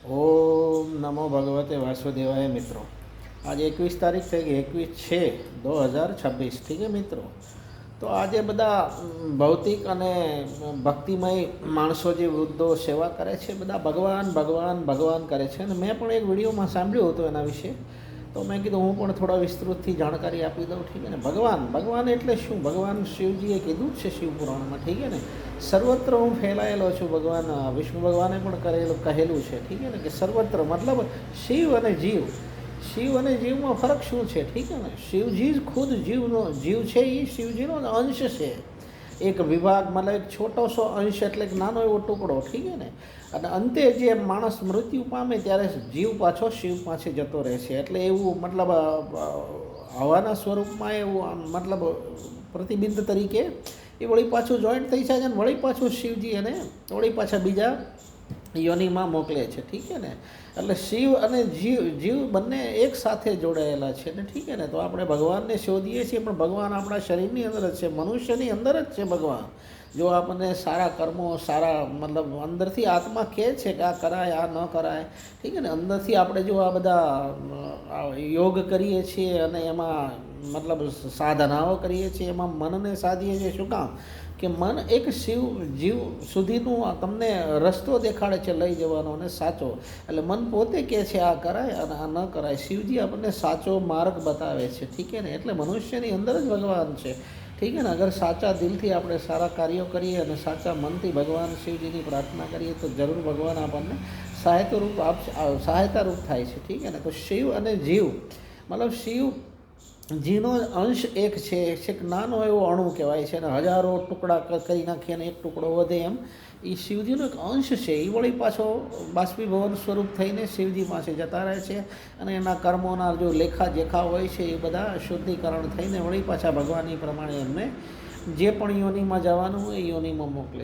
ओम नमो भगवते वासुदेवाय। मित्रों, आज 21 तारीख થઈ ગઈ, 21/6/2026। ठीक है मित्रों, तो आज બધા ભૌતિક અને ભક્તિમય માણસો જે વૃદ્ધો સેવા કરે છે, બધા ભગવાન ભગવાન ભગવાન કરે છે। અને મેં પણ એક વિડીયોમાં સાંભળ્યું હતું એના વિશે, તો મેં કીધું હું પણ થોડા વિસ્તૃતથી જાણકારી આપી દઉં। ઠીક है ને। ભગવાન ભગવાન એટલે શું? ભગવાન શિવજીએ કીધું જ છે શિવપુરાણમાં। ઠીક है ને। સર્વત્ર હું ફેલાયેલો છું। ભગવાન વિષ્ણુ ભગવાને પણ કહેલું છે। ઠીક है ને, કે સર્વત્ર મતલબ શિવ અને જીવ। શિવ અને જીવમાં ફરક શું છે? ઠીક है ને। શિવજી ખુદ જીવ છે, એ શિવજીનો અંશ છે। એક વિભાગ મતલબ એક છોટો સો અંશ, એટલે એક નાનો એવો ટુકડો। ઠીક है ને। અને અંતે જે માણસ મૃત્યુ પામે ત્યારે જીવ પાછો શિવ પાસે જતો રહે છે। એટલે એવું મતલબ હવાના સ્વરૂપમાં એવું મતલબ પ્રતિબિંબ તરીકે એ વળી પાછું જોઈન્ટ થઈ જાય છે અને વળી પાછું શિવજી અને વળી પાછા બીજા યોનિમાં મોકલે છે। ઠીક છે ને। એટલે શિવ અને જીવ બંને એક સાથે જોડાયેલા છે ને। ઠીક છે ને। તો આપણે ભગવાનને શોધીએ છીએ, પણ ભગવાન આપણા શરીરની અંદર જ છે, મનુષ્યની અંદર જ છે ભગવાન। જો આપણને સારા કર્મો, સારા મતલબ અંદરથી આત્મા કહે છે કે આ કરાય, આ ન કરાય। ઠીક છે ને। અંદરથી આપણે જો આ બધા યોગ કરીએ છીએ અને એમાં મતલબ સાધનાઓ કરીએ છીએ, એમાં મનને સાધીએ છીએ। શું કામ? કે મન એક શિવ જીવ સુધીનું તમને રસ્તો દેખાડે છે લઈ જવાનો અને સાચો। એટલે મન પોતે કહે છે આ કરાય અને આ ન કરાય। શિવજી આપણને સાચો માર્ગ બતાવે છે। ઠીક છે ને। એટલે મનુષ્યની અંદર જ ભગવાન છે। ઠીક છે ને। અગર સાચા દિલથી આપણે સારા કાર્યો કરીએ અને સાચા મનથી ભગવાન શિવજીની પ્રાર્થના કરીએ તો જરૂર ભગવાન આપણને સહાયતારૂપ થાય છે। ઠીક છે ને। તો શિવ અને જીવ મતલબ શિવ જીનો અંશ એક છે, એક નાનો એવો અણુ કહેવાય છે, અને હજારો ટુકડા કરી નાખીએ અને એક ટુકડો વધે એમ એ શિવજીનો એક અંશ છે। એ વળી પાછો બાષ્પીભવન સ્વરૂપ થઈને શિવજી પાસે જતા રહે છે અને એના કર્મોના જો લેખાજોખા હોય છે એ બધા શુદ્ધિકરણ થઈને વળી પાછા ભગવાનની પ્રમાણે એમને જે પણ યોનિમાં જવાનું હોય એ યોનિમાં મોકલે।